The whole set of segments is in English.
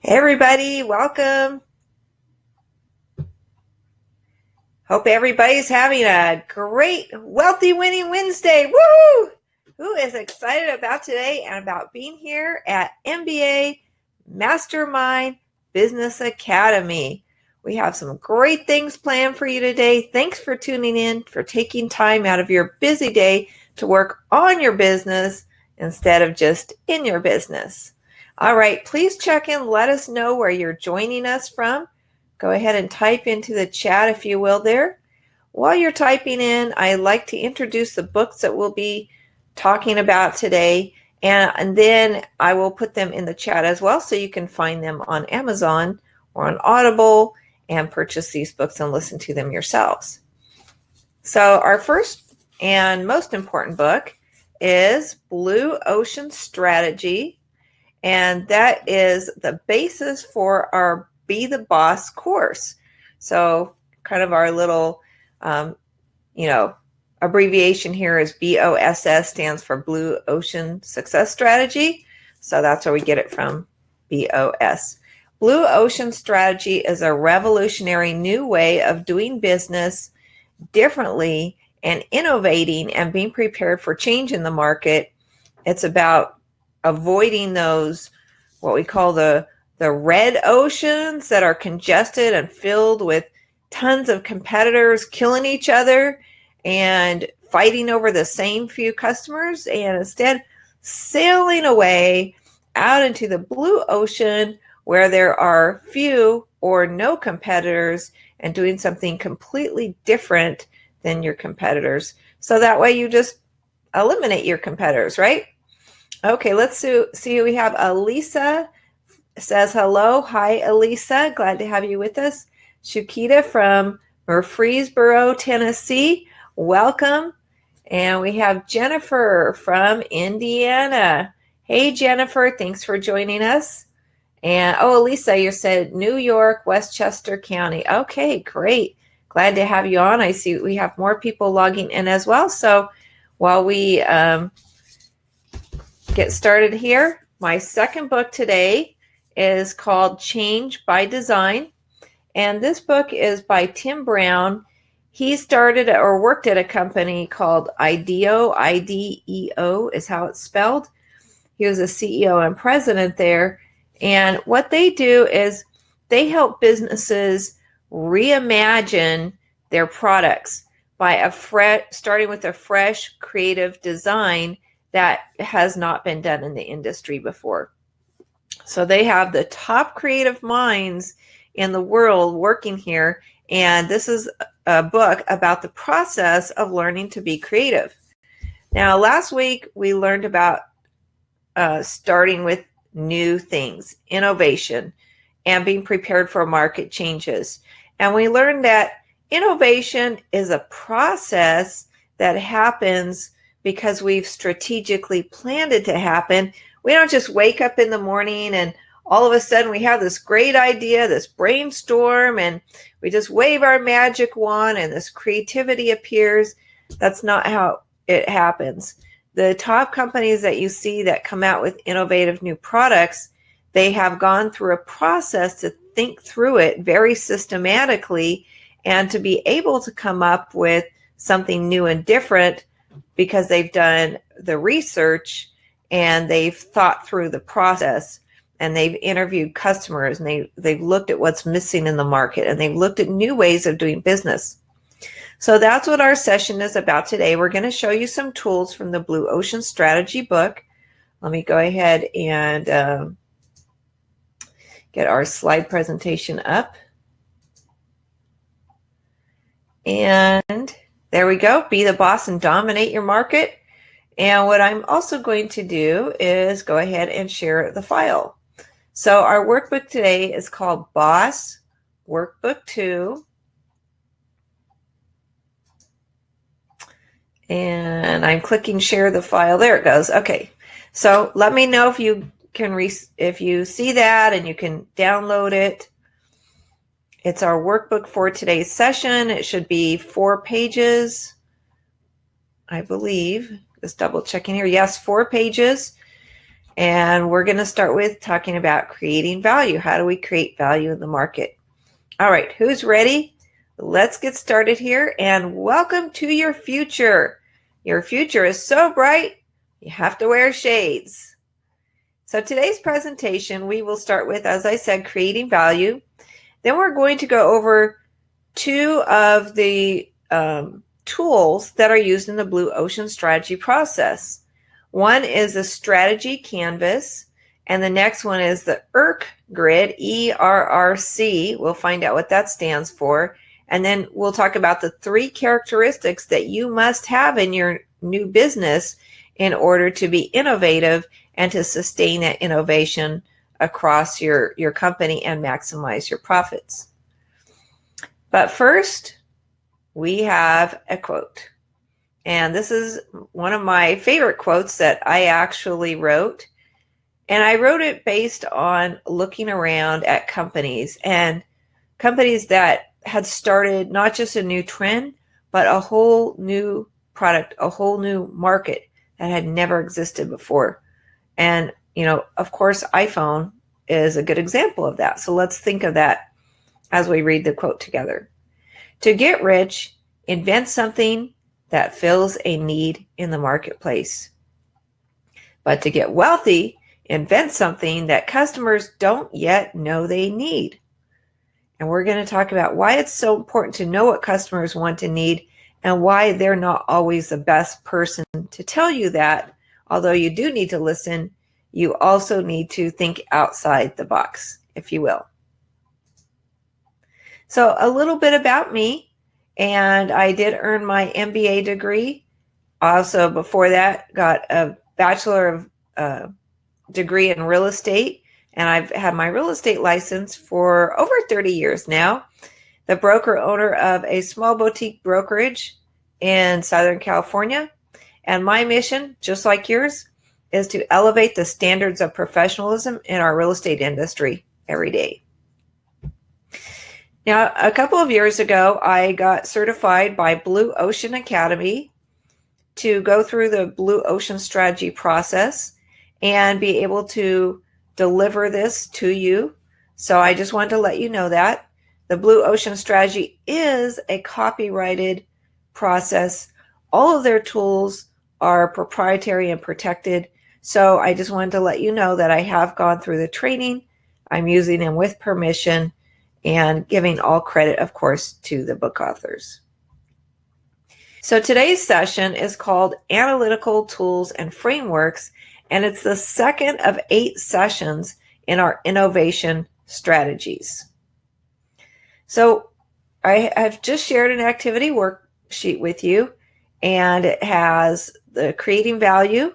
Hey everybody, welcome. Hope everybody's having a great Wealthy Winning Wednesday. Woohoo! Who is excited about today and about being here at MBA Mastermind Business Academy? We have some great things planned for you today. Thanks for tuning in, for taking time out of your busy day to work on your business instead of just in your business. All right, please check in. Let us know where you're joining us from. Go ahead and type into the chat, if you will, there. While you're typing in, I'd like to introduce the books that we'll be talking about today, and then I will put them in the chat as well so you can find them on Amazon or on Audible and purchase these books and listen to them yourselves. So our first and most important book is Blue Ocean Strategy. And that is the basis for our Be the Boss course. So kind of our little, abbreviation here is B.O.S.S, stands for Blue Ocean Success Strategy. So that's where we get it from, B.O.S. Blue Ocean Strategy is a revolutionary new way of doing business differently and innovating and being prepared for change in the market. It's about avoiding those, what we call the red oceans that are congested and filled with tons of competitors killing each other and fighting over the same few customers, and instead sailing away out into the blue ocean where there are few or no competitors and doing something completely different than your competitors. So that way you just eliminate your competitors, right? Okay, let's see who we have. Elisa says hello. Hi, Elisa. Glad to have you with us. Shukita from Murfreesboro, Tennessee. Welcome. And we have Jennifer from Indiana. Hey, Jennifer. Thanks for joining us. And, Elisa, you said New York, Westchester County. Okay, great. Glad to have you on. I see we have more people logging in as well. So while we get started here, my second book today is called Change by Design, and this book is by Tim Brown. He started or worked at a company called IDEO. IDEO is how it's spelled. He was a CEO and president there, and what they do is they help businesses reimagine their products by starting with a fresh creative design that has not been done in the industry before. So they have the top creative minds in the world working here, and this is a book about the process of learning to be creative. Now, last week we learned about starting with new things, innovation, and being prepared for market changes. And we learned that innovation is a process that happens because we've strategically planned it to happen. We don't just wake up in the morning and all of a sudden we have this great idea, this brainstorm, and we just wave our magic wand and this creativity appears. That's not how it happens. The top companies that you see that come out with innovative new products, they have gone through a process to think through it very systematically and to be able to come up with something new and different because they've done the research and they've thought through the process and they've interviewed customers and they've looked at what's missing in the market and they've looked at new ways of doing business. So that's what our session is about today. We're going to show you some tools from the Blue Ocean Strategy book. Let me go ahead and get our slide presentation up. And there we go. Be the boss and dominate your market. And what I'm also going to do is go ahead and share the file. So our workbook today is called B.O.S.S Workbook 2. And I'm clicking share the file. There it goes. Okay. So let me know if you can if you see that and you can download it. It's our workbook for today's session. It should be 4 pages, I believe. Just double checking here. Yes, 4 pages. And we're going to start with talking about creating value. How do we create value in the market? All right, who's ready? Let's get started here, and welcome to your future. Your future is so bright, you have to wear shades. So today's presentation, we will start with, as I said, creating value. Then we're going to go over two of the tools that are used in the Blue Ocean strategy process. One is a strategy canvas, and the next one is the ERRC grid, ERRC. We'll find out what that stands for. And then we'll talk about the 3 characteristics that you must have in your new business in order to be innovative and to sustain that innovation across your company and maximize your profits. But first, we have a quote. And this is one of my favorite quotes that I actually wrote. And I wrote it based on looking around at companies that had started not just a new trend, but a whole new product, a whole new market that had never existed before. And, of course, iPhone is a good example of that. So let's think of that as we read the quote together. To get rich, invent something that fills a need in the marketplace. But to get wealthy, invent something that customers don't yet know they need. And we're going to talk about why it's so important to know what customers want and need, and why they're not always the best person to tell you that. Although you do need to listen, you also need to think outside the box, if you will. So a little bit about me, and I did earn my MBA degree. Also, before that, got a Bachelor of degree in real estate. And I've had my real estate license for over 30 years now. The broker owner of a small boutique brokerage in Southern California. And my mission, just like yours, is to elevate the standards of professionalism in our real estate industry every day. Now, a couple of years ago, I got certified by Blue Ocean Academy to go through the Blue Ocean strategy process and be able to deliver this to you. So I just wanted to let you know that the Blue Ocean strategy is a copyrighted process. All of their tools are proprietary and protected. So I just wanted to let you know that I have gone through the training. I'm using them with permission and giving all credit, of course, to the book authors. So today's session is called Analytical Tools and Frameworks, and it's the second of 8 sessions in our innovation strategies. So I've just shared an activity worksheet with you, and it has the creating value,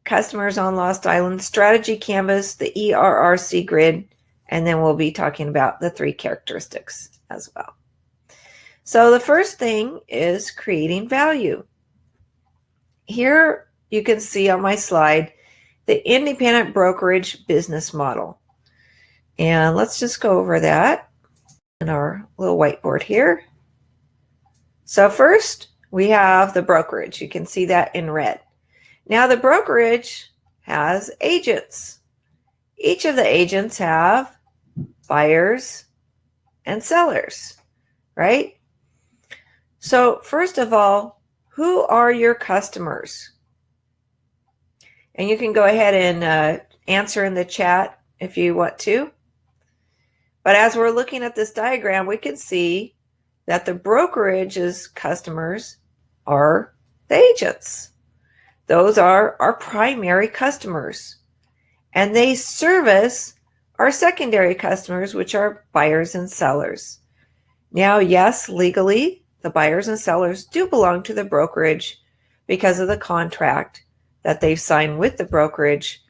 customers on Lost Island, strategy canvas, the ERRC grid, and then we'll be talking about the 3 characteristics as well. So the first thing is creating value. Here you can see on my slide the independent brokerage business model. And let's just go over that in our little whiteboard here. So first we have the brokerage. You can see that in red. Now the brokerage has agents. Each of the agents have buyers and sellers, right? So first of all, who are your customers? And you can go ahead and answer in the chat if you want to. But as we're looking at this diagram, we can see that the brokerage's customers are the agents. Those are our primary customers. And they service our secondary customers, which are buyers and sellers. Now, yes, legally, the buyers and sellers do belong to the brokerage because of the contract that they've signed with the brokerage.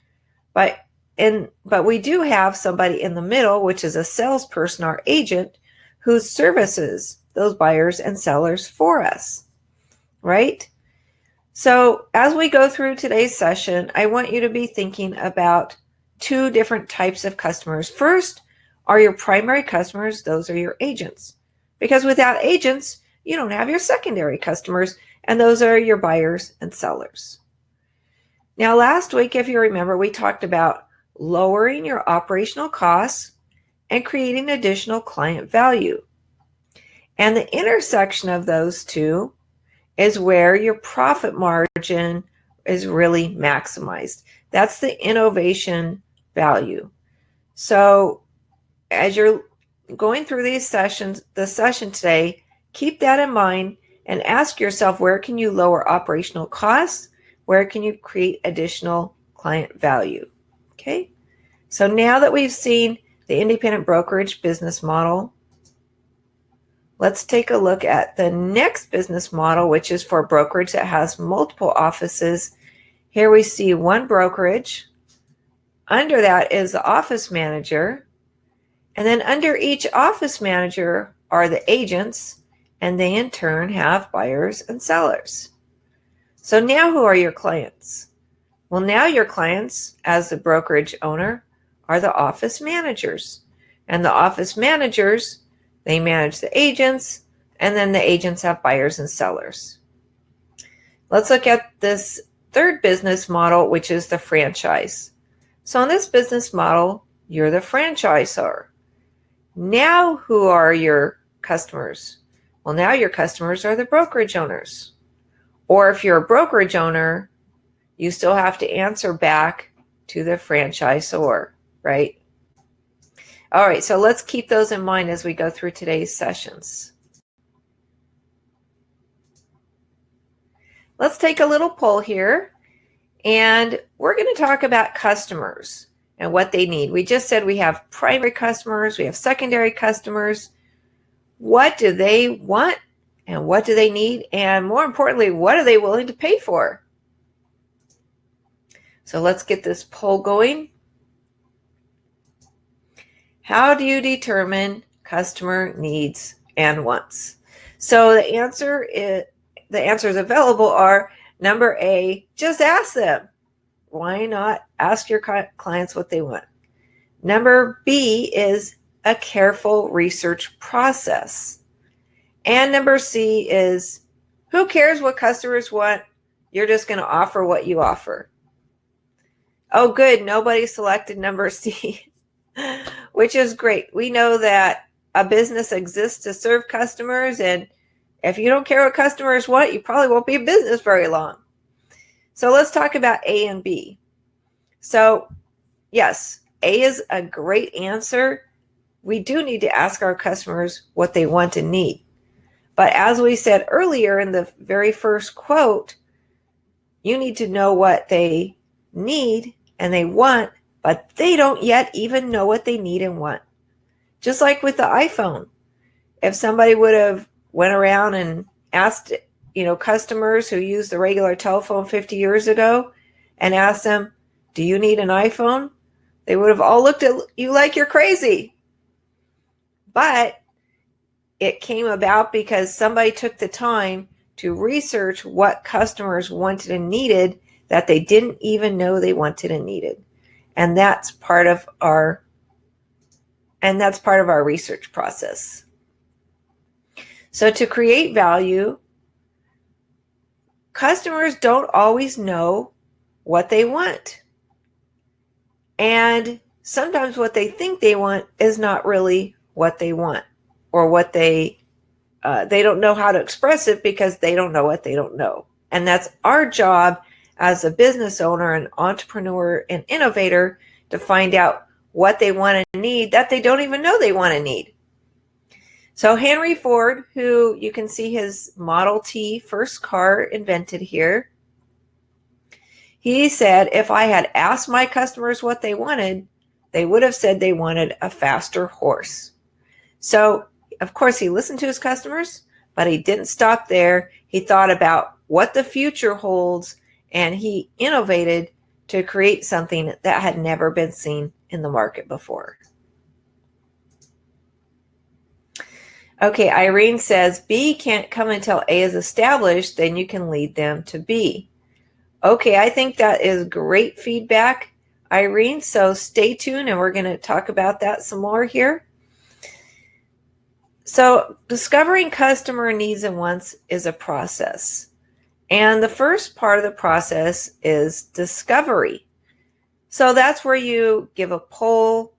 But we do have somebody in the middle, which is a salesperson, our agent, who services those buyers and sellers for us, right? So as we go through today's session, I want you to be thinking about 2 different types of customers. First are your primary customers. Those are your agents. Because without agents, you don't have your secondary customers, and those are your buyers and sellers. Now, last week, if you remember, we talked about lowering your operational costs and creating additional client value. And the intersection of those two is where your profit margin is really maximized. That's the innovation value. So as you're going through these sessions, the session today, keep that in mind and ask yourself, where can you lower operational costs? Where can you create additional client value? Okay. So now that we've seen the independent brokerage business model, let's take a look at the next business model, which is for brokerage that has multiple offices. Here we see one brokerage. Under that is the office manager. And then under each office manager are the agents, and they in turn have buyers and sellers. So now who are your clients? Well, now your clients, as the brokerage owner, are the office managers. And the office managers, they manage the agents, and then the agents have buyers and sellers. Let's look at this third business model, which is the franchise. So in this business model, you're the franchisor. Now who are your customers? Well, now your customers are the brokerage owners. Or if you're a brokerage owner, you still have to answer back to the franchisor, right? All right, so let's keep those in mind as we go through today's sessions. Let's take a little poll here, and we're going to talk about customers and what they need. We just said we have primary customers, we have secondary customers. What do they want and what do they need? And more importantly, what are they willing to pay for? So let's get this poll going. How do you determine customer needs and wants? So the answers available are number A, just ask them. Why not ask your clients what they want? Number B is a careful research process. And number C is, who cares what customers want? You're just going to offer what you offer. Oh, good. Nobody selected number C, which is great. We know that a business exists to serve customers, and if you don't care what customers want, you probably won't be in business very long. So let's talk about A and B. So yes, A is a great answer. We do need to ask our customers what they want and need. But as we said earlier in the very first quote, you need to know what they need and they want, but they don't yet even know what they need and want. Just like with the iPhone. If somebody would have went around and asked, customers who use the regular telephone 50 years ago and asked them, do you need an iPhone? They would have all looked at you like you're crazy. But it came about because somebody took the time to research what customers wanted and needed that they didn't even know they wanted and needed. And that's part of our research process. So to create value, customers don't always know what they want. And sometimes what they think they want is not really what they want, or what they don't know how to express it because they don't know what they don't know. And that's our job as a business owner, an entrepreneur, an innovator, to find out what they want and need that they don't even know they want to need. So Henry Ford, who you can see his Model T first car invented here, he said, if I had asked my customers what they wanted, they would have said they wanted a faster horse. So, of course, he listened to his customers, but he didn't stop there. He thought about what the future holds, and he innovated to create something that had never been seen in the market before. Okay, Irene says, B can't come until A is established, then you can lead them to B. Okay, I think that is great feedback, Irene. So stay tuned, and we're going to talk about that some more here. So discovering customer needs and wants is a process. And the first part of the process is discovery. So that's where you give a poll,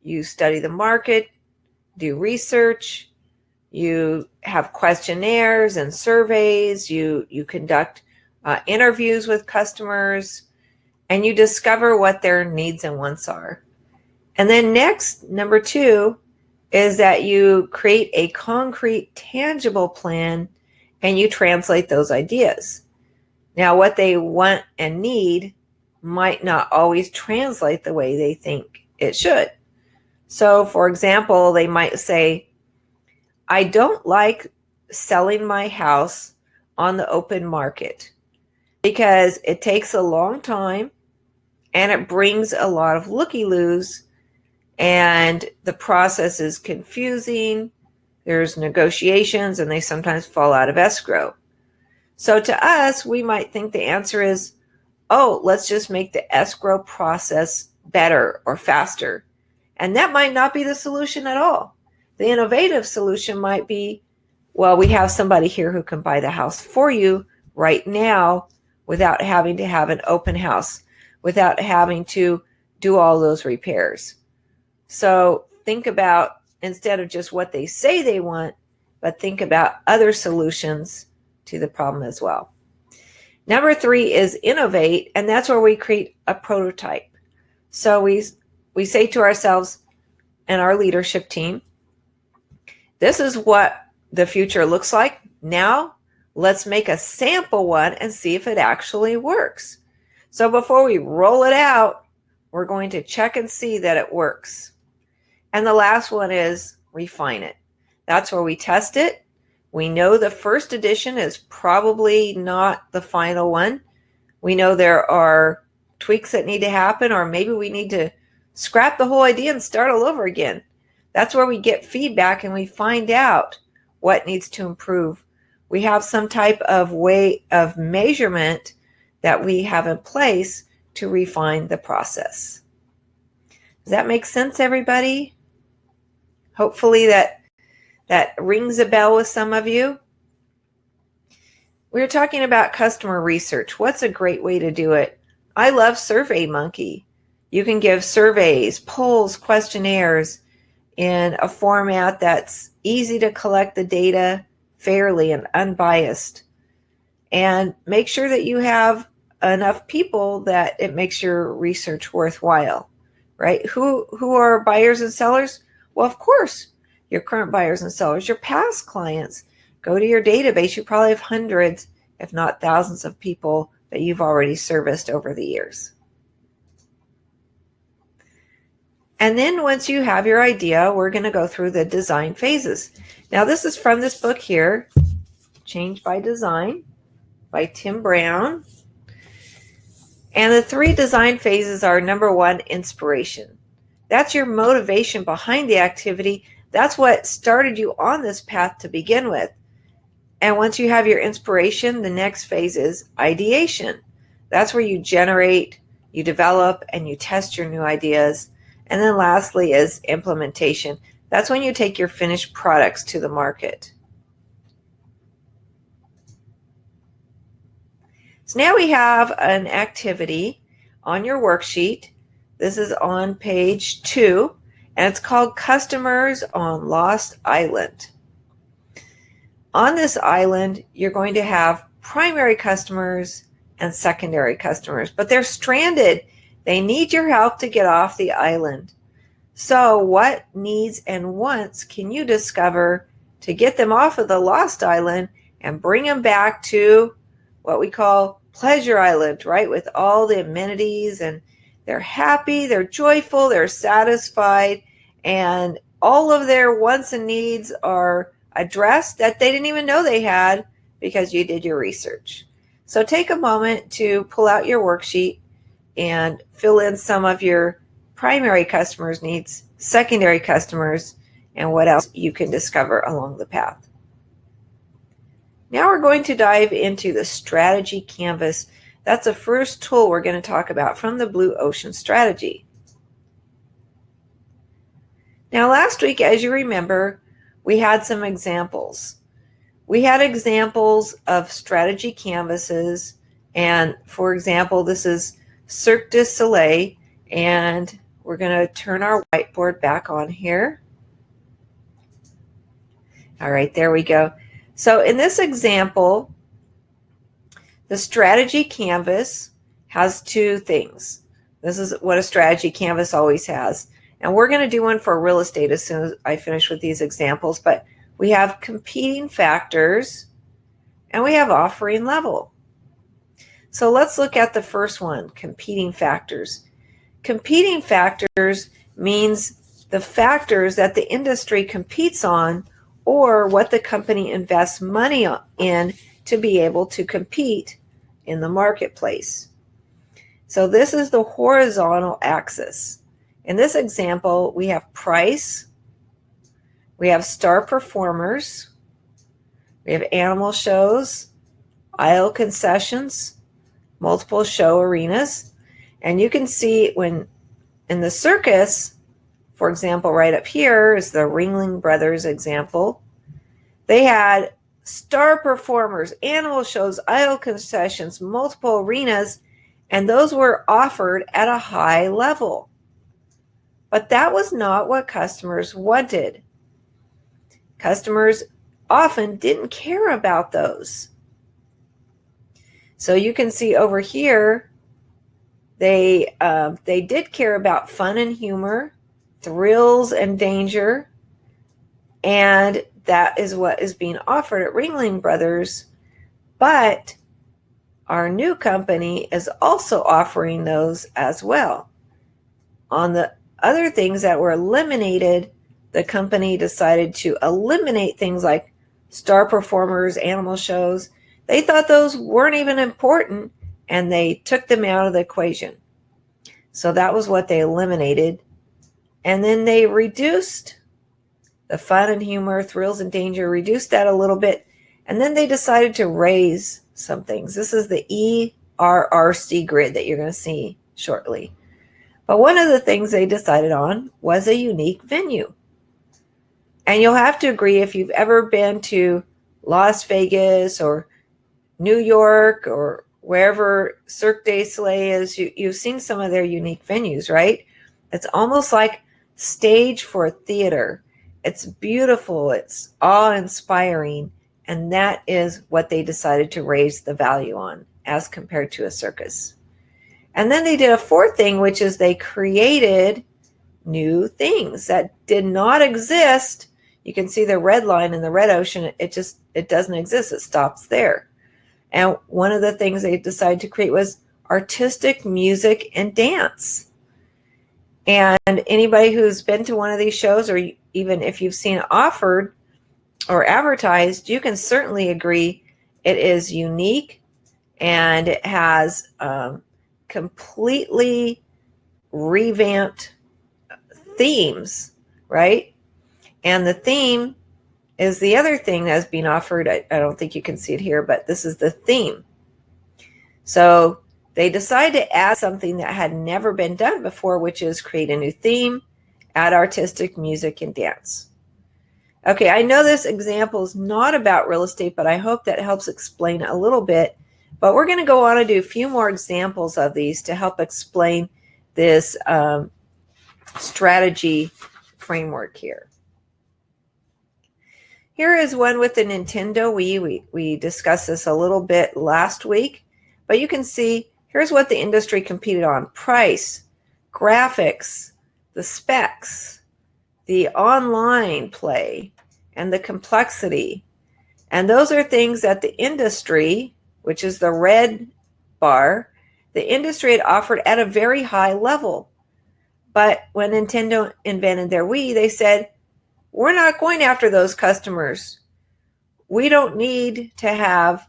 you study the market, do research, you have questionnaires and surveys, you conduct interviews with customers, and you discover what their needs and wants are. And then next, number 2, is that you create a concrete, tangible plan and you translate those ideas. Now, what they want and need might not always translate the way they think it should. So, for example, they might say, I don't like selling my house on the open market because it takes a long time and it brings a lot of looky-loos, and the process is confusing. There's negotiations and they sometimes fall out of escrow. So to us, we might think the answer is, oh, let's just make the escrow process better or faster. And that might not be the solution at all. The innovative solution might be, well, we have somebody here who can buy the house for you right now without having to have an open house, without having to do all those repairs. So think about, instead of just what they say they want, but think about other solutions to the problem as well. Number 3 is innovate, and that's where we create a prototype. So we say to ourselves and our leadership team, this is what the future looks like. Now, let's make a sample one and see if it actually works. So before we roll it out, we're going to check and see that it works. And the last one is refine it. That's where we test it. We know the first edition is probably not the final one. We know there are tweaks that need to happen, or maybe we need to scrap the whole idea and start all over again. That's where we get feedback and we find out what needs to improve. We have some type of way of measurement that we have in place to refine the process. Does that make sense, everybody? Hopefully that rings a bell with some of you. We're talking about customer research. What's a great way to do it? I love SurveyMonkey. You can give surveys, polls, questionnaires in a format that's easy to collect the data fairly and unbiased. And make sure that you have enough people that it makes your research worthwhile, right? Who are buyers and sellers? Well, of course, your current buyers and sellers, your past clients. Go to your database. You probably have hundreds, if not thousands of people that you've already serviced over the years. And then once you have your idea, we're going to go through the design phases. Now, this is from this book here, Change by Design by Tim Brown. And the 3 design phases are, number 1, inspiration. That's your motivation behind the activity. That's what started you on this path to begin with. And once you have your inspiration, the next phase is ideation. That's where you generate, you develop, and you test your new ideas. And then lastly is implementation. That's when you take your finished products to the market. So now we have an activity on your worksheet. This is on page 2, and it's called Customers on Lost Island. On this island, you're going to have primary customers and secondary customers, but they're stranded. They need your help to get off the island. So what needs and wants can you discover to get them off of the lost island and bring them back to what we call Pleasure Island, right? With all the amenities, and they're happy, they're joyful, they're satisfied, and all of their wants and needs are addressed that they didn't even know they had because you did your research. So take a moment to pull out your worksheet and fill in some of your primary customers' needs, secondary customers, and what else you can discover along the path. Now we're going to dive into the strategy canvas. That's the first tool we're going to talk about from the Blue Ocean Strategy. Now last week, as you remember, we had some examples. we had examples of strategy canvases. And for example, this is Cirque du Soleil. And we're going to turn our whiteboard back on here. All right, there we go. So in this example, the strategy canvas has two things. This is what a strategy canvas always has. And we're going to do one for real estate as soon as I finish with these examples. But we have competing factors and we have offering level. So let's look at the first one, competing factors. Competing factors means the factors that the industry competes on or what the company invests money in to be able to compete in the marketplace. So this is the horizontal axis. In this example, we have price, we have star performers, we have animal shows, aisle concessions, multiple show arenas. And you can see when in the circus, for example, right up here is the Ringling Brothers example. They had star performers, animal shows, aisle concessions, multiple arenas, and those were offered at a high level. But that was not what customers wanted. Customers often didn't care about those. So you can see over here, they did care about fun and humor, thrills and danger, and that is what is being offered at Ringling Brothers. But our new company is also offering those as well. On the other things that were eliminated, the company decided to eliminate things like star performers, animal shows. They thought those weren't even important, and they took them out of the equation. So that was what they eliminated. And then they reduced the fun and humor, thrills and danger, reduced that a little bit. And then they decided to raise some things. This is the ERRC grid that you're going to see shortly. But one of the things they decided on was a unique venue. And you'll have to agree, if you've ever been to Las Vegas or New York or wherever Cirque du Soleil is, you've seen some of their unique venues, right? It's almost like stage for a theater. It's beautiful. It's awe-inspiring. And that is what they decided to raise the value on as compared to a circus. And then they did a fourth thing, which is they created new things that did not exist. You can see the red line in the red ocean. It doesn't exist. It stops there. And one of the things they decided to create was artistic music and dance. And anybody who's been to one of these shows, or even if you've seen it offered or advertised, you can certainly agree it is unique and it has completely revamped themes, right? And the theme is the other thing that's being offered. I don't think you can see it here, but this is the theme. So they decided to add something that had never been done before, which is create a new theme, add artistic music and dance. Okay, I know this example is not about real estate, but I hope that helps explain a little bit. But we're going to go on and do a few more examples of these to help explain this strategy framework here. Here is one with the Nintendo Wii. We discussed this a little bit last week, but you can see here's what the industry competed on: price, graphics, the specs, the online play, and the complexity. And those are things that the industry, which is the red bar, the industry had offered at a very high level. But when Nintendo invented their Wii, they said, we're not going after those customers. We don't need to have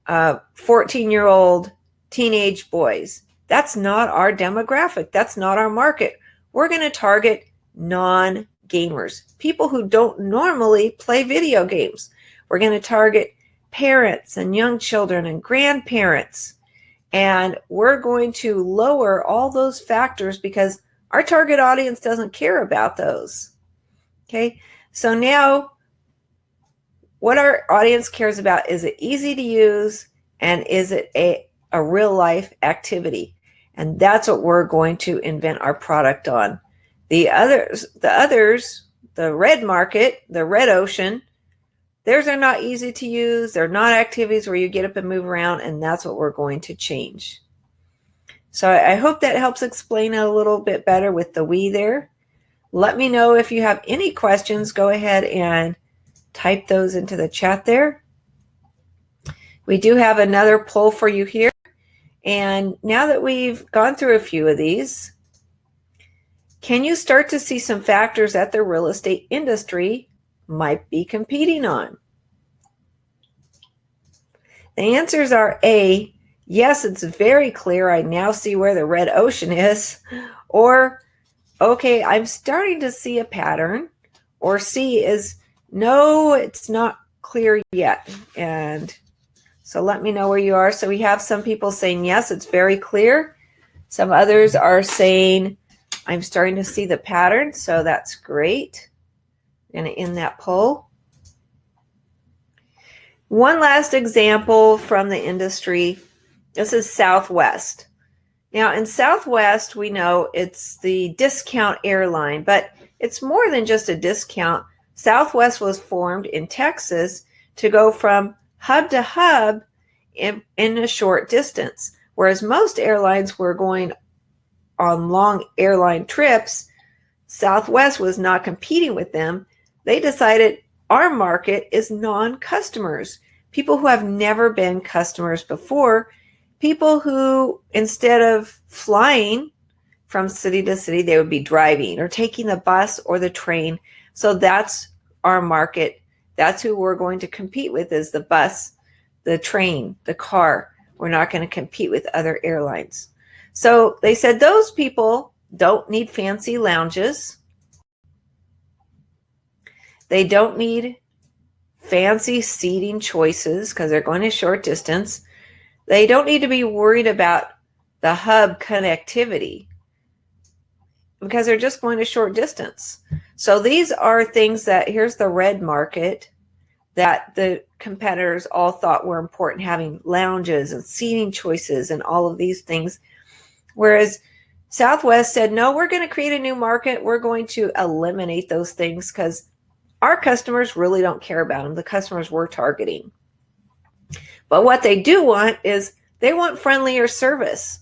14-year-old teenage boys. That's not our demographic. That's not our market. We're going to target non-gamers, people who don't normally play video games. We're going to target parents and young children and grandparents. And we're going to lower all those factors because our target audience doesn't care about those. Okay, so now what our audience cares about, is it easy to use, and is it a real life activity? And that's what we're going to invent our product on. The others, the red market, the red ocean, theirs are not easy to use. They're not activities where you get up and move around, and that's what we're going to change. So I hope that helps explain it a little bit better with the we there. Let me know if you have any questions. Go ahead and type those into the chat there. We do have another poll for you here. And now that we've gone through a few of these, can you start to see some factors that the real estate industry might be competing on? The answers are A, yes, it's very clear. I now see where the red ocean is. Or, okay, I'm starting to see a pattern. Or C is, no, it's not clear yet. And so let me know where you are. So we have some people saying, yes, it's very clear. Some others are saying, I'm starting to see the pattern. So that's great. I'm going to end that poll. One last example from the industry. This is Southwest. Now in Southwest, we know it's the discount airline, but it's more than just a discount. Southwest was formed in Texas to go from hub to hub in a short distance. Whereas most airlines were going on long airline trips, Southwest was not competing with them. They decided our market is non-customers, people who have never been customers before, people who instead of flying from city to city, they would be driving or taking the bus or the train. So that's our market. That's who we're going to compete with, is the bus, the train, the car. We're not going to compete with other airlines. So they said those people don't need fancy lounges. They don't need fancy seating choices because they're going a short distance. They don't need to be worried about the hub connectivity because they're just going a short distance. So these are things that, here's the red market, that the competitors all thought were important, having lounges and seating choices and all of these things. Whereas Southwest said, no, we're going to create a new market. We're going to eliminate those things because our customers really don't care about them, the customers we're targeting. But what they do want is they want friendlier service.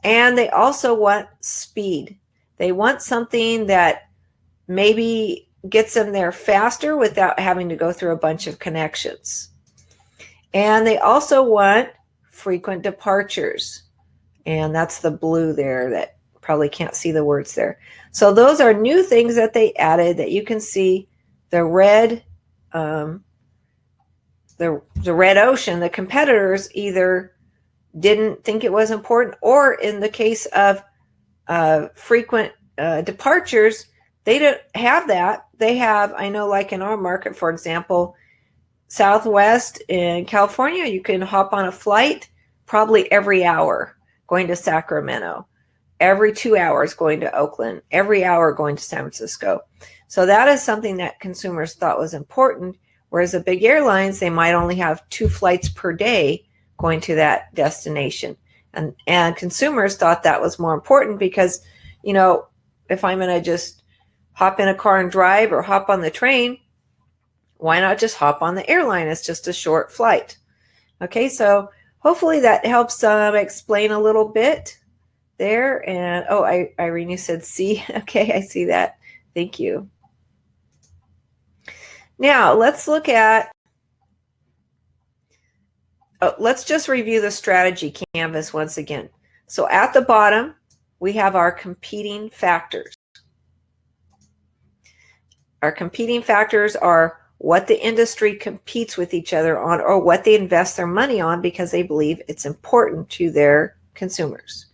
And they also want speed. They want something that maybe gets them there faster without having to go through a bunch of connections. And they also want frequent departures. And that's the blue there that probably can't see the words there. So those are new things that they added that you can see. The red, the red ocean, the competitors either didn't think it was important, or in the case of frequent departures, they don't have that. They have, I know, like in our market, for example, Southwest in California, you can hop on a flight probably every hour going to Sacramento, every 2 hours going to Oakland, every hour going to San Francisco. So that is something that consumers thought was important, whereas the big airlines, they might only have 2 flights per day going to that destination. And consumers thought that was more important because, you know, if I'm going to just hop in a car and drive or hop on the train, why not just hop on the airline? It's just a short flight. Okay, so hopefully that helps explain a little bit there. And Irene, you said C. Okay, I see that. Thank you. Now let's look at, let's just review the strategy canvas once again. So at the bottom, we have our competing factors. Our competing factors are what the industry competes with each other on, or what they invest their money on because they believe it's important to their consumers.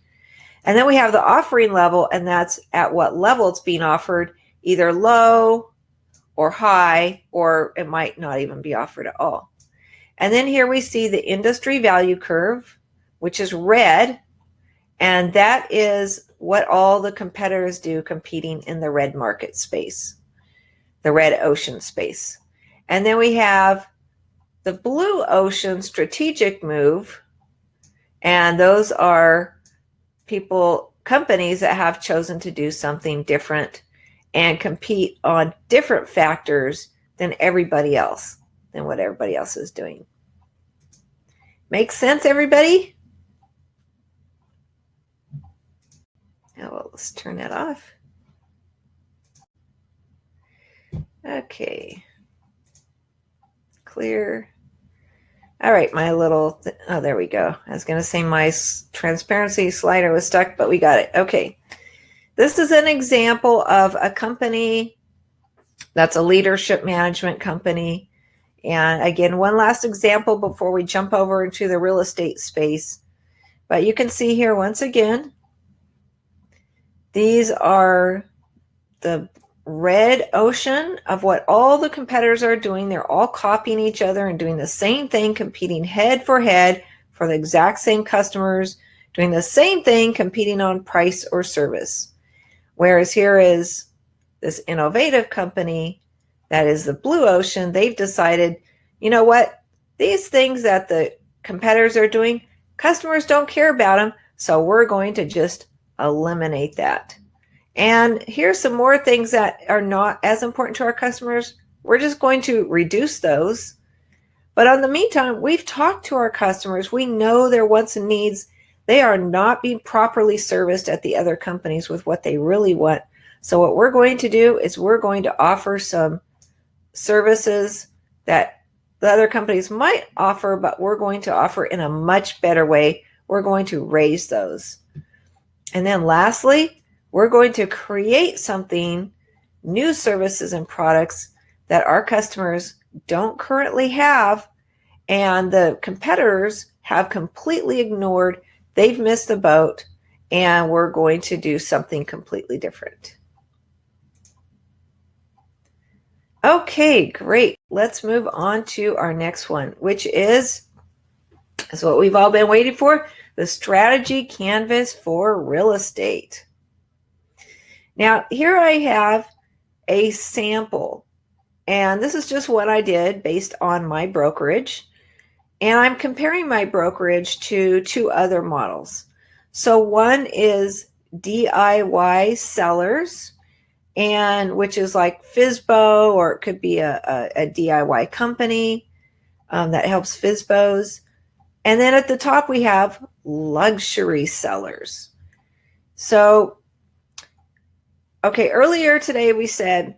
And then we have the offering level, and that's at what level it's being offered, either low or high, or it might not even be offered at all. And then here we see the industry value curve, which is red, and that is what all the competitors do competing in the red market space, the red ocean space. And then we have the blue ocean strategic move. And those are companies that have chosen to do something different and compete on different factors than what everybody else is doing. Make sense, everybody? Now, well, let's turn that off. Okay. Clear. All right, my little, oh, there we go. I was going to say my transparency slider was stuck, but we got it. Okay. This is an example of a company that's a leadership management company. And again, one last example before we jump over into the real estate space. But you can see here once again, these are the red ocean of what all the competitors are doing. They're all copying each other and doing the same thing, competing head for head for the exact same customers, doing the same thing, competing on price or service. Whereas here is this innovative company that is the blue ocean. They've decided, you know what? These things that the competitors are doing, customers don't care about them, so we're going to just eliminate that. And here's some more things that are not as important to our customers. We're just going to reduce those. But in the meantime, we've talked to our customers. We know their wants and needs. They are not being properly serviced at the other companies with what they really want. So what we're going to do is we're going to offer some services that the other companies might offer, but we're going to offer in a much better way. We're going to raise those. And then lastly, we're going to create something, new services and products that our customers don't currently have and the competitors have completely ignored. They've missed the boat, and we're going to do something completely different. Okay, great. Let's move on to our next one, which is what we've all been waiting for, the strategy canvas for real estate. Now, here I have a sample, and this is just what I did based on my brokerage. And I'm comparing my brokerage to two other models. So one is DIY sellers, and which is like FSBO, or it could be a DIY company that helps FSBOs. And then at the top, we have luxury sellers. So, okay, earlier today we said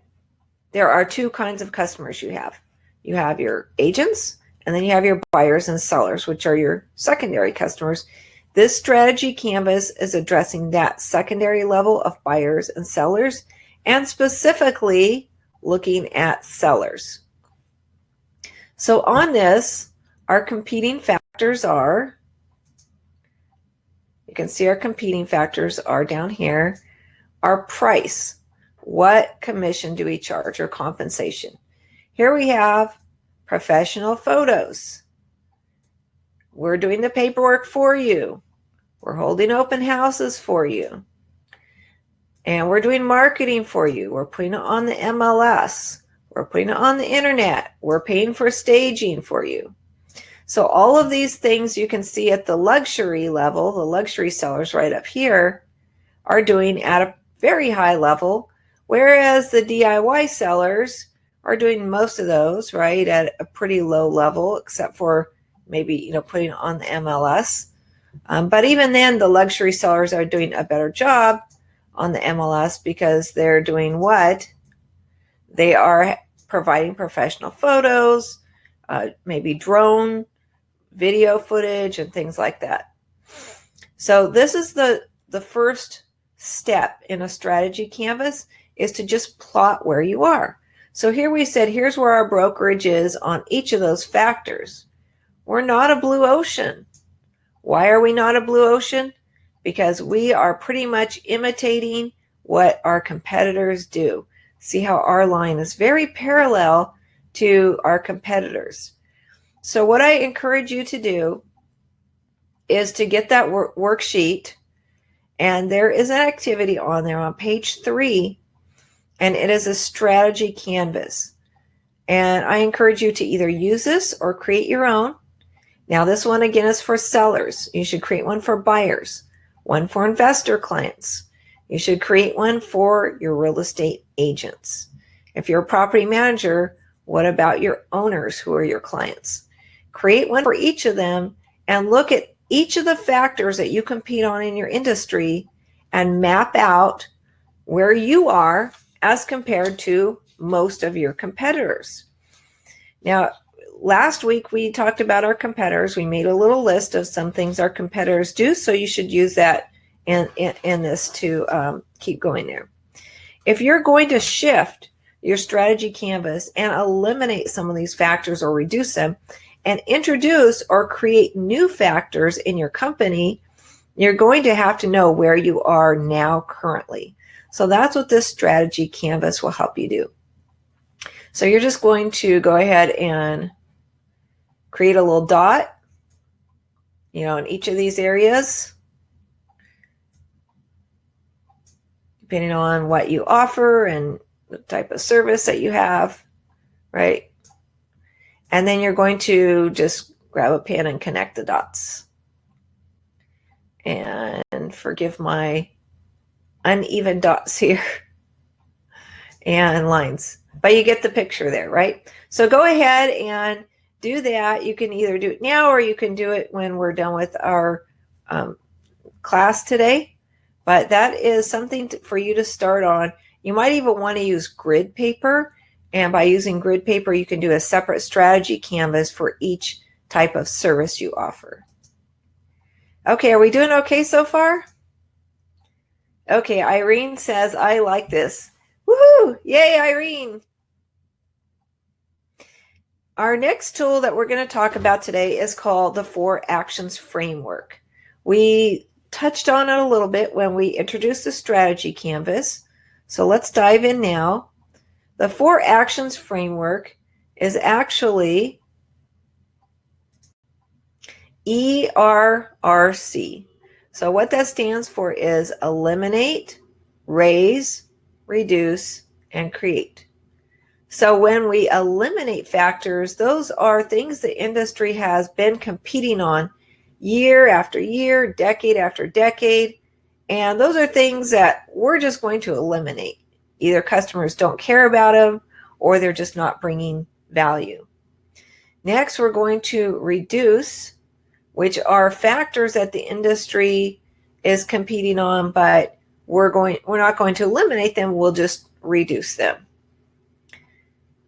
there are two kinds of customers you have. You have your agents, and then you have your buyers and sellers, which are your secondary customers. This strategy canvas is addressing that secondary level of buyers and sellers, and specifically looking at sellers. So on this, our competing factors are, you can see our competing factors are down here. Our price, what commission do we charge, or compensation? Here we have professional photos. We're doing the paperwork for you. We're holding open houses for you. And we're doing marketing for you. We're putting it on the MLS. We're putting it on the internet. We're paying for staging for you. So all of these things you can see at the luxury level, the luxury sellers right up here, are doing at a very high level, whereas the DIY sellers are doing most of those, right, at a pretty low level, except for maybe, putting it on the MLS. But even then, the luxury sellers are doing a better job on the MLS because they're doing what? They are providing professional photos, maybe drone video footage and things like that. So this is the first step in a strategy canvas, is to just plot where you are. So here we said, here's where our brokerage is on each of those factors. We're not a blue ocean. Why are we not a blue ocean? Because we are pretty much imitating what our competitors do. See how our line is very parallel to our competitors. So what I encourage you to do is to get that worksheet, and there is an activity on there on page 3, and it is a strategy canvas. And I encourage you to either use this or create your own. Now, this one again is for sellers. You should create one for buyers, one for investor clients. You should create one for your real estate agents. If you're a property manager, what about your owners who are your clients? Create one for each of them and look at each of the factors that you compete on in your industry and map out where you are as compared to most of your competitors. Now, last week we talked about our competitors. We made a little list of some things our competitors do, so you should use that in this to keep going there. If you're going to shift your strategy canvas and eliminate some of these factors or reduce them and introduce or create new factors in your company, you're going to have to know where you are now currently. So that's what this strategy canvas will help you do. So you're just going to go ahead and create a little dot, in each of these areas, depending on what you offer and the type of service that you have, right? And then you're going to just grab a pen and connect the dots. And forgive my uneven dots here and lines, but you get the picture there, right? So go ahead and do that. You can either do it now or you can do it when we're done with our class today, but that is something for you to start on. You might even want to use grid paper, and by using grid paper, you can do a separate strategy canvas for each type of service you offer. Okay, are we doing okay so far? Okay, Irene says, I like this. Woohoo! Yay, Irene! Our next tool that we're going to talk about today is called the 4 Actions Framework. We touched on it a little bit when we introduced the strategy canvas. So let's dive in now. The 4 Actions Framework is actually ERRC. So what that stands for is eliminate, raise, reduce, and create. So when we eliminate factors, those are things the industry has been competing on year after year, decade after decade. And those are things that we're just going to eliminate. Either customers don't care about them or they're just not bringing value. Next, we're going to reduce, which are factors that the industry is competing on, but we're not going to eliminate them, we'll just reduce them.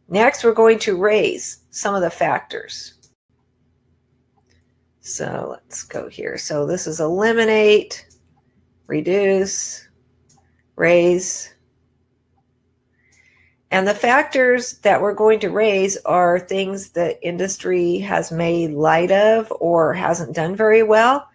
Next, we're going to raise some of the factors. So let's go here. So this is eliminate, reduce, raise. And the factors that we're going to raise are things that industry has made light of or hasn't done very well,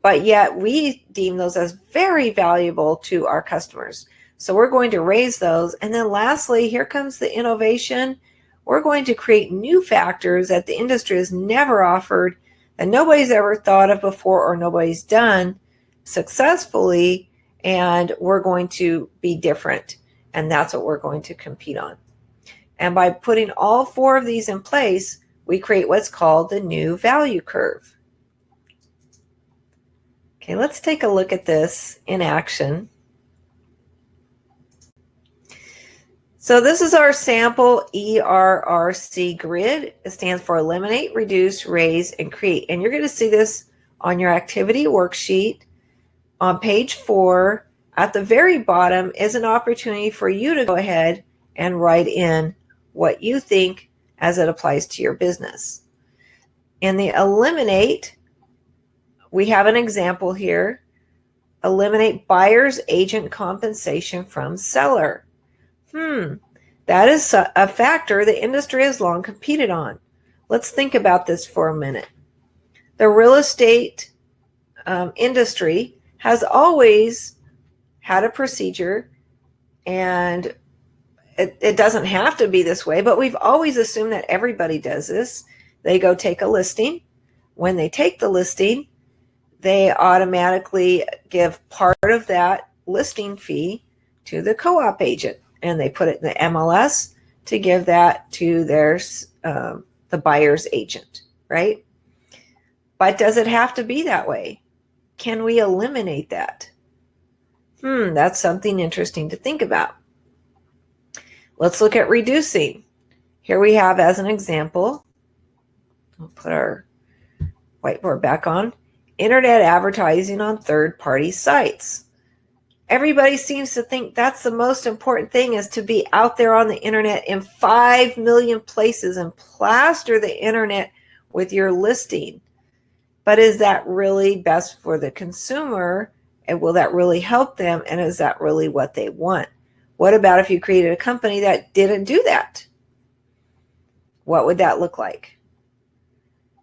but yet we deem those as very valuable to our customers. So we're going to raise those. And then lastly, here comes the innovation. We're going to create new factors that the industry has never offered, that nobody's ever thought of before or nobody's done successfully, and we're going to be different. And that's what we're going to compete on. And by putting all 4 of these in place, we create what's called the new value curve. Okay, let's take a look at this in action. So this is our sample ERRC grid. It stands for eliminate, reduce, raise, and create. And you're going to see this on your activity worksheet on page 4. At the very bottom is an opportunity for you to go ahead and write in what you think as it applies to your business. In the eliminate, we have an example here. Eliminate buyer's agent compensation from seller. That is a factor the industry has long competed on. Let's think about this for a minute. The real estate industry has always had a procedure, and it doesn't have to be this way, but we've always assumed that everybody does this. They go take a listing. When they take the listing, they automatically give part of that listing fee to the co-op agent, and they put it in the MLS to give that to the buyer's agent, right? But does it have to be that way? Can we eliminate that? That's something interesting to think about. Let's look at reducing. Here we have as an example, we'll put our whiteboard back on, internet advertising on third-party sites. Everybody seems to think that's the most important thing, is to be out there on the internet in 5 million places and plaster the internet with your listing. But is that really best for the consumer? And will that really help them? And is that really what they want? What about if you created a company that didn't do that? What would that look like?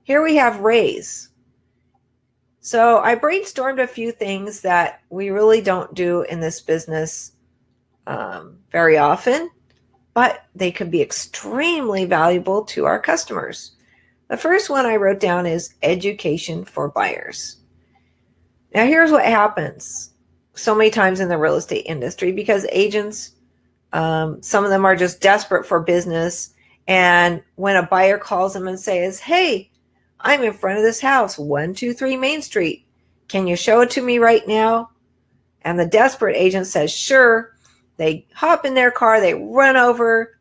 Here we have raise. So I brainstormed a few things that we really don't do in this business very often, but they could be extremely valuable to our customers. The first one I wrote down is education for buyers. Now, here's what happens so many times in the real estate industry, because agents, some of them are just desperate for business. And when a buyer calls them and says, hey, I'm in front of this house, 123 Main Street. Can you show it to me right now? And the desperate agent says, sure. They hop in their car, they run over,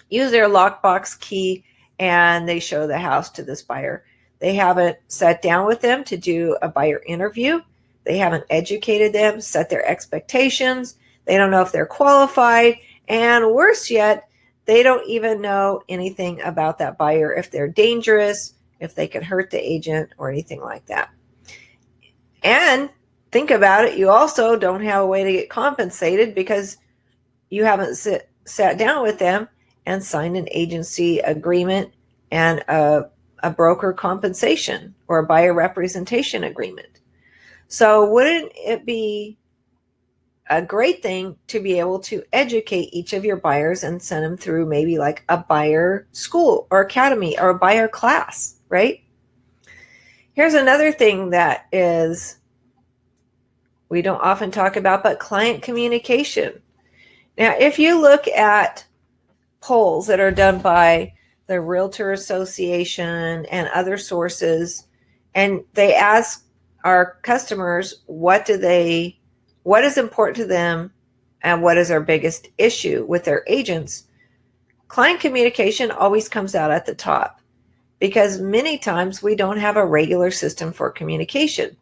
use their lockbox key, and they show the house to this buyer. They haven't sat down with them to do a buyer interview. They haven't educated them, set their expectations. They don't know if they're qualified. And worse yet, they don't even know anything about that buyer, if they're dangerous, if they could hurt the agent or anything like that. And think about it, you also don't have a way to get compensated because you haven't sat down with them and signed an agency agreement and a broker compensation or a buyer representation agreement. So wouldn't it be a great thing to be able to educate each of your buyers and send them through maybe like a buyer school or academy or a buyer class, right? Here's another thing that we don't often talk about, but client communication. Now, if you look at polls that are done by the Realtor Association and other sources, and they ask our customers what is important to them and what is their biggest issue with their agents, client communication always comes out at the top, because many times we don't have a regular system for communication.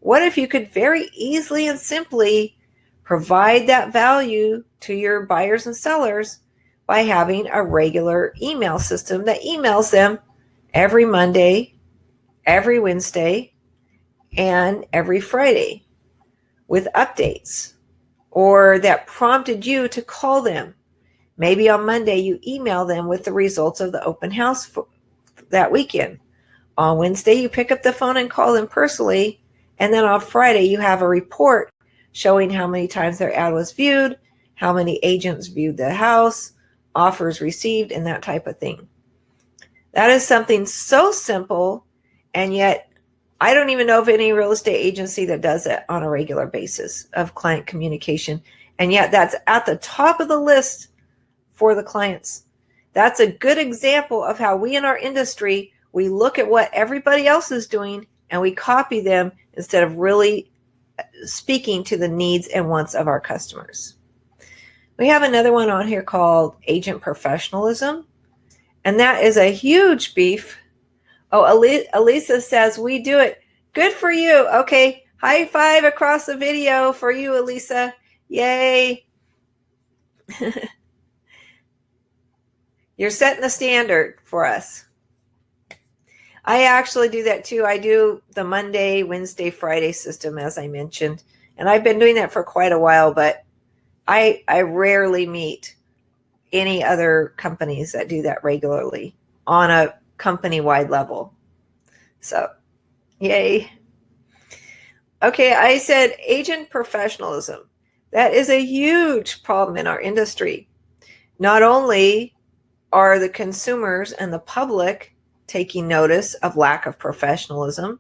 What if you could very easily and simply provide that value to your buyers and sellers by having a regular email system that emails them every Monday, every Wednesday, and every Friday with updates, or that prompted you to call them. Maybe on Monday you email them with the results of the open house for that weekend. On Wednesday you pick up the phone and call them personally, and then on Friday you have a report showing how many times their ad was viewed, how many agents viewed the house, offers received, and that type of thing. That is something so simple, and yet I don't even know of any real estate agency that does it on a regular basis of client communication. And yet that's at the top of the list for the clients. That's a good example of how we in our industry, we look at what everybody else is doing and we copy them instead of really speaking to the needs and wants of our customers. We have another one on here called agent professionalism, and that is a huge beef. Oh, Elisa says, we do it. Good for you. Okay, high five across the video for you, Elisa. Yay. You're setting the standard for us. I actually do that too. I do the Monday, Wednesday, Friday system, as I mentioned. And I've been doing that for quite a while, but I rarely meet any other companies that do that regularly on a company-wide level. So, yay. Okay, I said agent professionalism. That is a huge problem in our industry. Not only are the consumers and the public taking notice of lack of professionalism,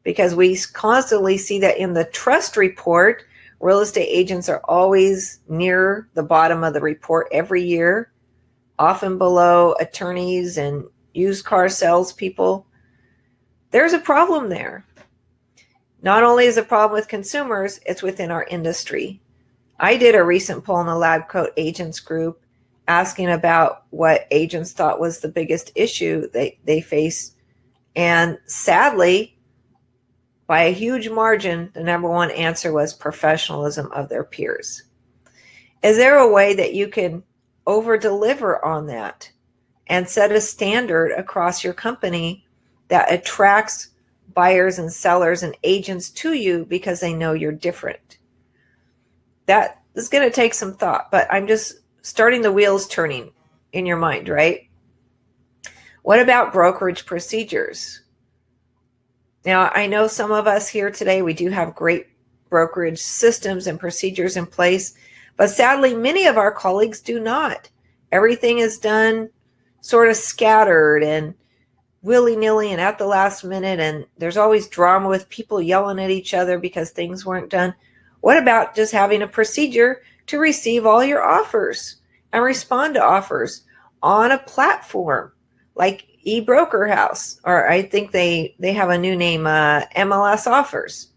because we constantly see that in the trust report, real estate agents are always near the bottom of the report every year. often below attorneys and used car salespeople. There's a problem there. Not only is it a problem with consumers, it's within our industry. I did a recent poll in the lab coat agents group asking about what agents thought was the biggest issue they face. And sadly, by a huge margin, the number one answer was professionalism of their peers. Is there a way that you can over-deliver on that and set a standard across your company that attracts buyers and sellers and agents to you because they know you're different? That is going to take some thought, but I'm just starting the wheels turning in your mind, right? What about brokerage procedures? Now, I know some of us here today, we do have great brokerage systems and procedures in place, but sadly, many of our colleagues do not. Everything is done sort of scattered and willy-nilly and at the last minute, and there's always drama with people yelling at each other because things weren't done. What about just having a procedure to receive all your offers and respond to offers on a platform like eBroker House, or I think they have a new name, MLS Offers,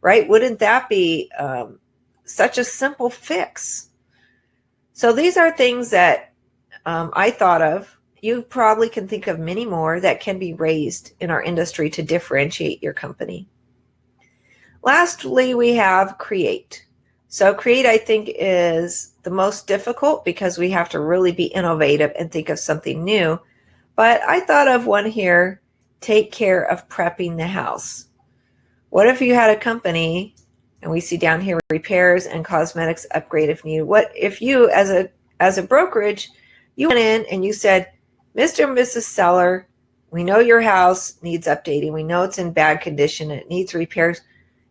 right? Wouldn't that be such a simple fix? So these are things that I thought of. You probably can think of many more that can be raised in our industry to differentiate your company. Lastly, we have create. So create, I think, is the most difficult because we have to really be innovative and think of something new. But I thought of one here, take care of prepping the house. What if you had a company, and we see down here repairs and cosmetics upgrade if needed? What if you, as a brokerage, you went in and you said, Mr. and Mrs. Seller, we know your house needs updating. We know it's in bad condition. It needs repairs.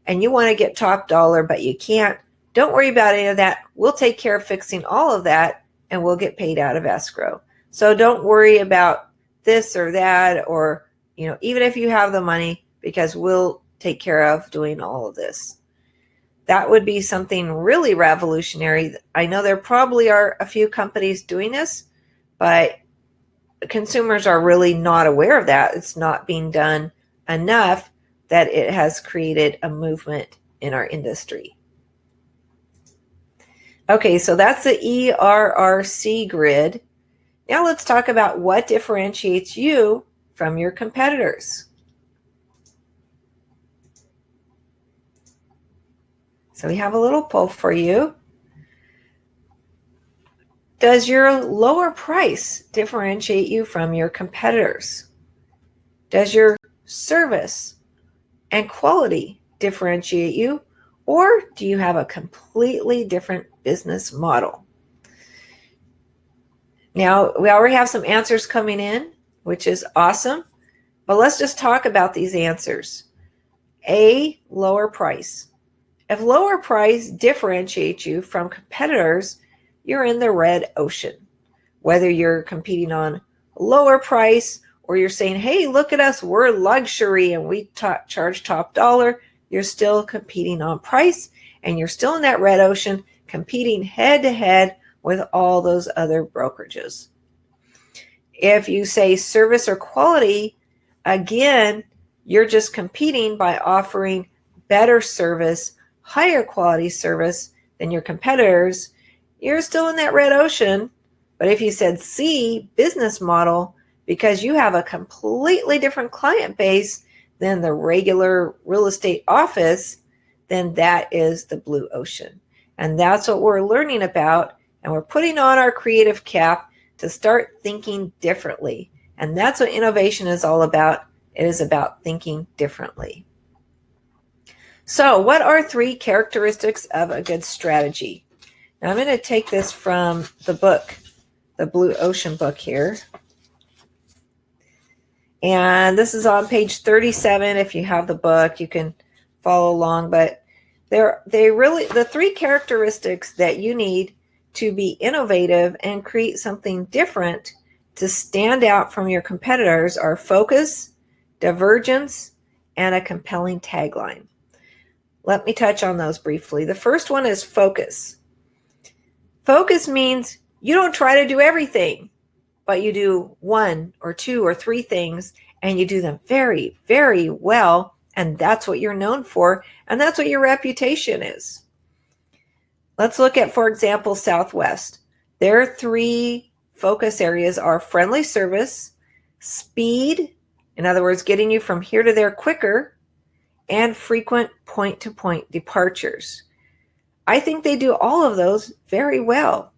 And you want to get top dollar, but you can't. Don't worry about any of that. We'll take care of fixing all of that, and we'll get paid out of escrow. So don't worry about this or that, or, even if you have the money, because we'll take care of doing all of this. That would be something really revolutionary. I know there probably are a few companies doing this, but consumers are really not aware of that. It's not being done enough that it has created a movement in our industry. Okay, so that's the ERRC grid. Now let's talk about what differentiates you from your competitors. So we have a little poll for you. Does your lower price differentiate you from your competitors? Does your service and quality differentiate you? Or do you have a completely different business model? Now, we already have some answers coming in, which is awesome. But let's just talk about these answers. A, lower price. If lower price differentiates you from competitors, you're in the red ocean. Whether you're competing on lower price or you're saying, hey, look at us, we're luxury and we charge top dollar, you're still competing on price and you're still in that red ocean competing head to head with all those other brokerages. If you say service or quality, again, you're just competing by offering better service, higher quality service than your competitors. You're still in that red ocean. But if you said C, business model, because you have a completely different client base than the regular real estate office, then that is the blue ocean. And that's what we're learning about. And we're putting on our creative cap to start thinking differently. And that's what innovation is all about. It is about thinking differently. So what are 3 characteristics of a good strategy? Now I'm going to take this from the book, the Blue Ocean book here. And this is on page 37. If you have the book, you can follow along. But the 3 characteristics that you need to be innovative and create something different to stand out from your competitors are focus, divergence, and a compelling tagline. Let me touch on those briefly. The first one is focus. Focus means you don't try to do everything. but you do one or two or three things and you do them very, very well. And that's what you're known for. And that's what your reputation is. Let's look at, for example, Southwest. Their three focus areas are friendly service, speed, in other words, getting you from here to there quicker, and frequent point-to-point departures. I think they do all of those very well.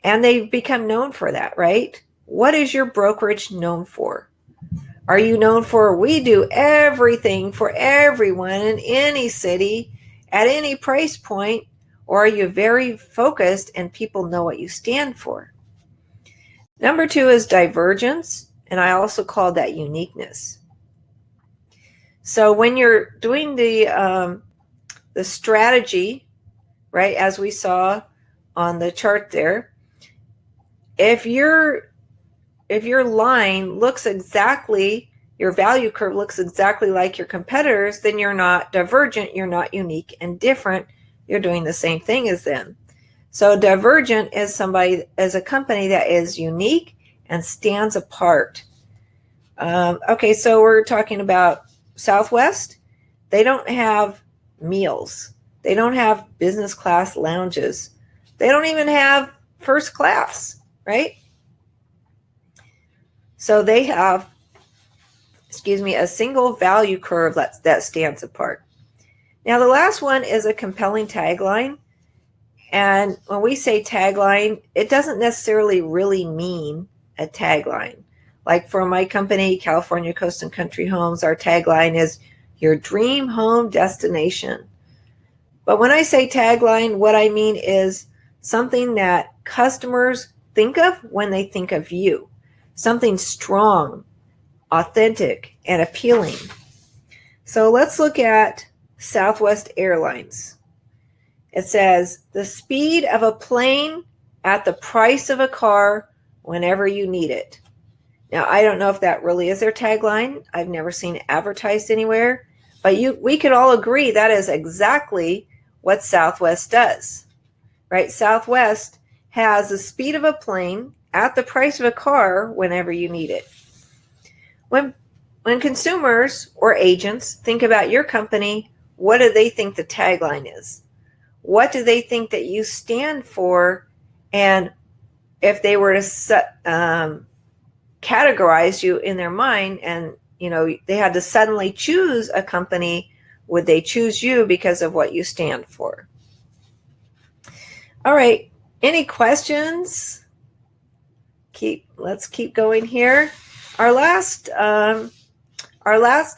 And they've become known for that, right? What is your brokerage known for? Are you known for we do everything for everyone in any city at any price point? Or are you very focused and people know what you stand for? Number 2 is divergence, and I also call that uniqueness. So when you're doing the strategy, right, as we saw on the chart there, if your line looks exactly, your value curve looks exactly like your competitors, then you're not divergent, you're not unique and different. You're doing the same thing as them. So divergent is a company that is unique and stands apart. Okay, so we're talking about Southwest. They don't have meals. They don't have business class lounges. They don't even have first class, right? So they have, a single value curve that stands apart. Now, the last one is a compelling tagline. And when we say tagline, it doesn't necessarily really mean a tagline. Like for my company, California Coast and Country Homes, our tagline is your dream home destination. But when I say tagline, what I mean is something that customers think of when they think of you. Something strong, authentic, and appealing. So let's look at Southwest Airlines. It says, the speed of a plane at the price of a car whenever you need it. Now, I don't know if that really is their tagline. I've never seen it advertised anywhere. But we could all agree that is exactly what Southwest does, right? Southwest has the speed of a plane at the price of a car whenever you need it. When consumers or agents think about your company, what do they think the tagline is? What do they think that you stand for? And if they were to categorize you in their mind and, they had to suddenly choose a company, would they choose you because of what you stand for? All right. Any questions? Let's keep going here. Our last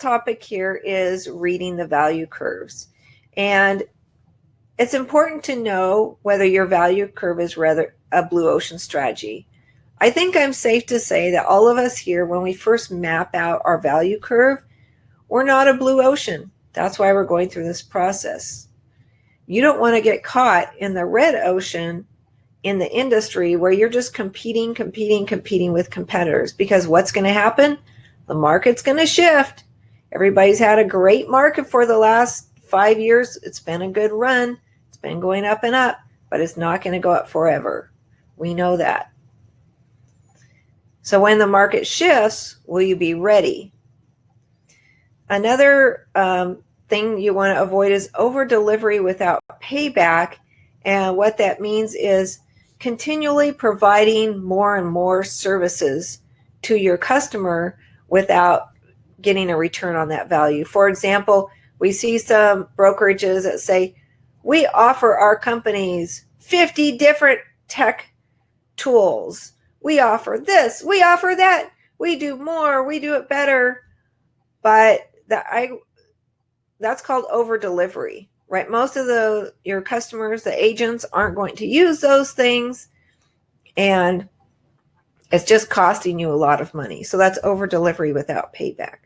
topic here is reading the value curves. And it's important to know whether your value curve is rather a blue ocean strategy. I think I'm safe to say that all of us here, when we first map out our value curve, we're not a blue ocean. That's why we're going through this process. You don't want to get caught in the red ocean in the industry where you're just competing with competitors, because what's going to happen? The market's going to shift. Everybody's had a great market for the last 5 years. It's been a good run. It's been going up and up, but it's not going to go up forever. We know that. So when the market shifts, will you be ready? Another thing you want to avoid is over delivery without payback. And what that means is continually providing more and more services to your customer without getting a return on that value. For example, we see some brokerages that say, we offer our companies 50 different tech tools. We offer this, we offer that, we do more, we do it better. But that's called over delivery, right? Most of your customers, the agents, aren't going to use those things, and it's just costing you a lot of money. So that's over delivery without payback.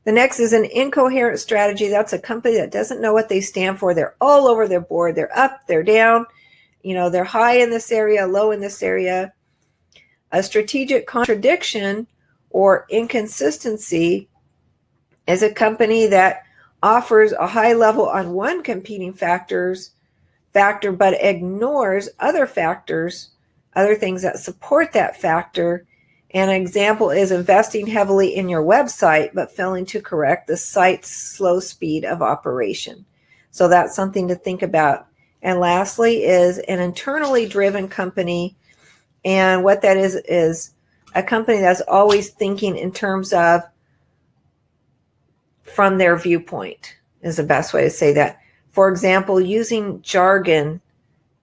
The next is an incoherent strategy. That's a company that doesn't know what they stand for. They're all over their board. They're up, they're down. They're high in this area, low in this area. A strategic contradiction or inconsistency is a company that offers a high level on one competing factor, but ignores other factors other things that support that factor. An example is investing heavily in your website, but failing to correct the site's slow speed of operation. So that's something to think about. And lastly is an internally driven company. And what that is a company that's always thinking in terms of from their viewpoint is the best way to say that. For example, using jargon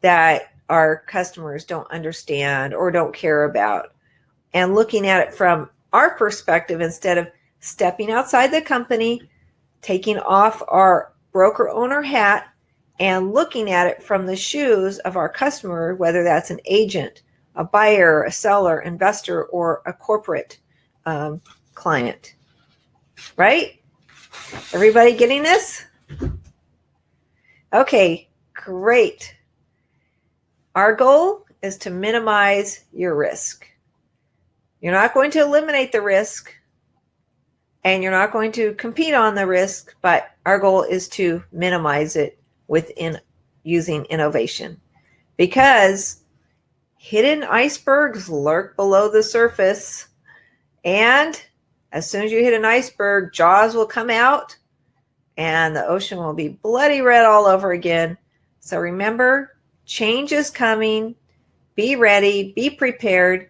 that our customers don't understand or don't care about, and looking at it from our perspective instead of stepping outside the company, taking off our broker owner hat and looking at it from the shoes of our customer, whether that's an agent, a buyer, a seller, investor, or a corporate client. Right? Everybody getting this? Okay, great. Our goal is to minimize your risk. You're not going to eliminate the risk, and you're not going to compete on the risk, but our goal is to minimize it within using innovation, because hidden icebergs lurk below the surface, and as soon as you hit an iceberg, jaws will come out and the ocean will be bloody red all over again. So remember, change is coming. Be ready, be prepared,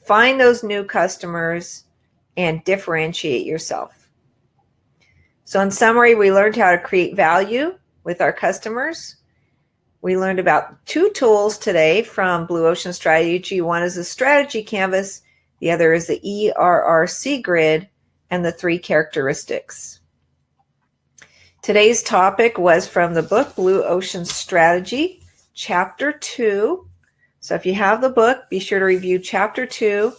find those new customers, and differentiate yourself. So in summary, we learned how to create value with our customers. We learned about 2 tools today from Blue Ocean Strategy. One is the strategy canvas. The other is the ERRC grid and the 3 characteristics. Today's topic was from the book Blue Ocean Strategy, Chapter 2. So if you have the book, be sure to review Chapter 2.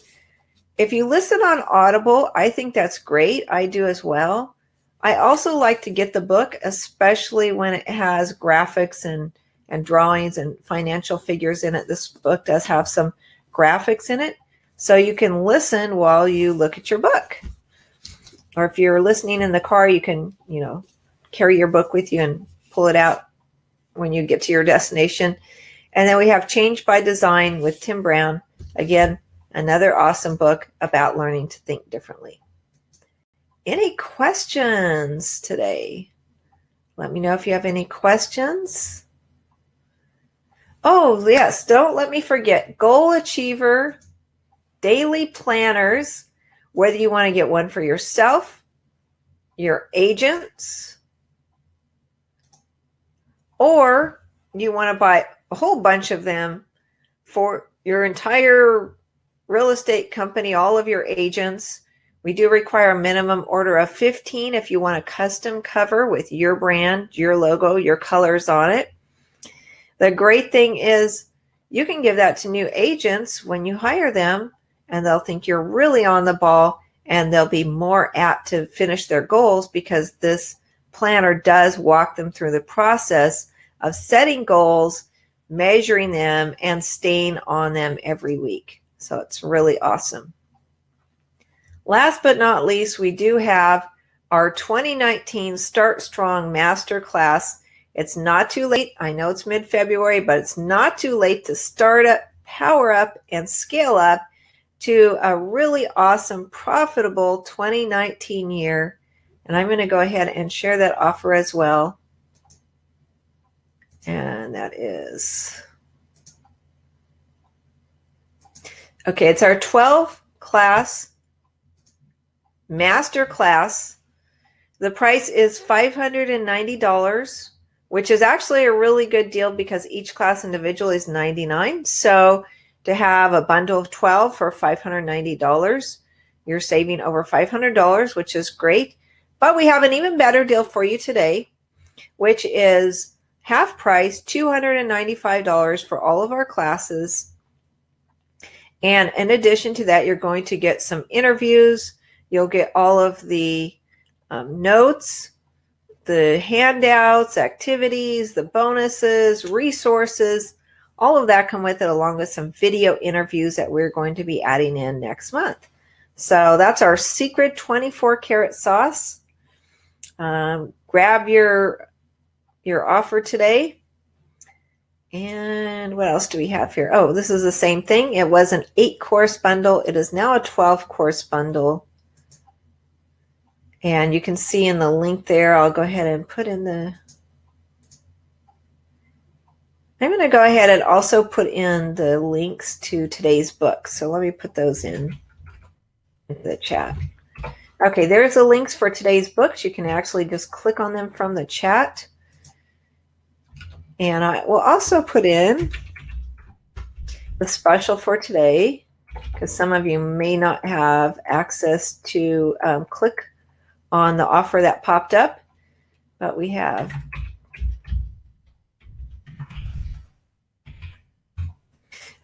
If you listen on Audible, I think that's great. I do as well. I also like to get the book, especially when it has graphics and drawings and financial figures in it. This book does have some graphics in it, so you can listen while you look at your book. Or if you're listening in the car, you can, carry your book with you and pull it out when you get to your destination. And then we have Change by Design with Tim Brown. Again, another awesome book about learning to think differently. Any questions today? Let me know if you have any questions. Oh, yes, don't let me forget, Goal Achiever Daily Planners, whether you want to get one for yourself, your agents, or you want to buy a whole bunch of them for your entire real estate company, all of your agents. We do require a minimum order of 15 if you want a custom cover with your brand, your logo, your colors on it. The great thing is you can give that to new agents when you hire them, and they'll think you're really on the ball, and they'll be more apt to finish their goals because this planner does walk them through the process of setting goals, measuring them, and staying on them every week. So it's really awesome. Last but not least, we do have our 2019 Start Strong Masterclass. It's not too late. I know it's mid-February, but it's not too late to start up, power up, and scale up to a really awesome, profitable 2019 year. And I'm going to go ahead and share that offer as well. And that is, okay, it's our 12-class master class. The price is $590, which is actually a really good deal because each class individual is $99. So to have a bundle of 12 for $590, you're saving over $500, which is great. But we have an even better deal for you today, which is half price, $295 for all of our classes. And in addition to that, you're going to get some interviews. You'll get all of the notes, the handouts, activities, the bonuses, resources, all of that come with it, along with some video interviews that we're going to be adding in next month. So that's our secret 24-karat sauce. Grab your offer today. And what else do we have here? Oh, this is the same thing. It was an 8-course bundle. It is now a 12-course bundle. And you can see in the link there, I'll go ahead and put in the... I'm going to go ahead and also put in the links to today's book. So let me put those in the chat. Okay, there's the links for today's books. You can actually just click on them from the chat. And I will also put in the special for today, because some of you may not have access to click on the offer that popped up, but we have.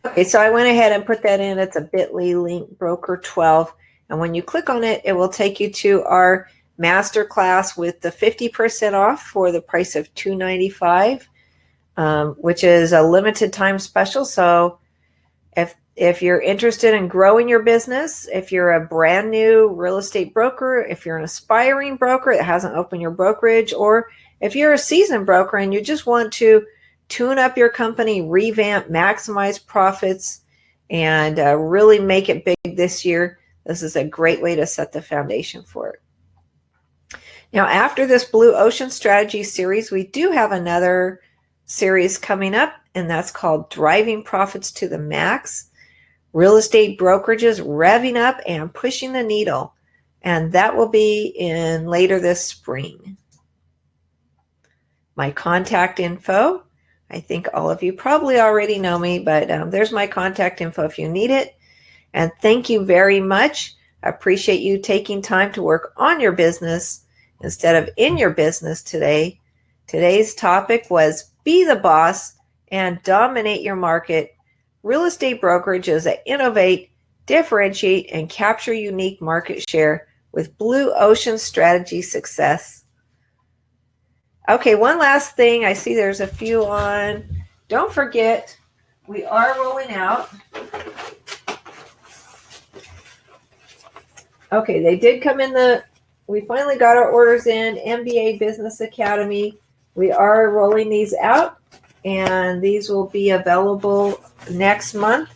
Okay, so I went ahead and put that in. It's a bit.ly link, Broker 12. And when you click on it, it will take you to our masterclass with the 50% off for the price of $295, which is a limited time special. So if you're interested in growing your business, if you're a brand new real estate broker, if you're an aspiring broker that hasn't opened your brokerage, or if you're a seasoned broker and you just want to tune up your company, revamp, maximize profits, and really make it big this year, this is a great way to set the foundation for it. Now, after this Blue Ocean Strategy series, we do have another series coming up, and that's called Driving Profits to the Max. Real estate brokerages revving up and pushing the needle. And that will be in later this spring. My contact info. I think all of you probably already know me, but there's my contact info if you need it. And thank you very much. I appreciate you taking time to work on your business instead of in your business today. Today's topic was Be the Boss and Dominate Your Market. Real estate brokerages that innovate, differentiate, and capture unique market share with Blue Ocean Strategy success. Okay, one last thing. I see there's a few on. Don't forget, we are rolling out. Okay, they did come in we finally got our orders in, MBA Business Academy. We are rolling these out, and these will be available next month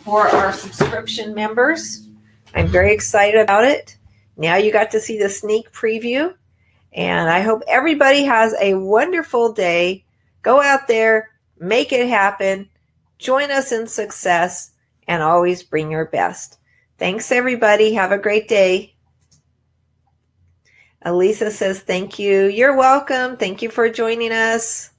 for our subscription members. I'm very excited about it. Now you got to see the sneak preview, and I hope everybody has a wonderful day. Go out there, make it happen, join us in success, and always bring your best. Thanks, everybody. Have a great day. Elisa says, thank you. You're welcome. Thank you for joining us.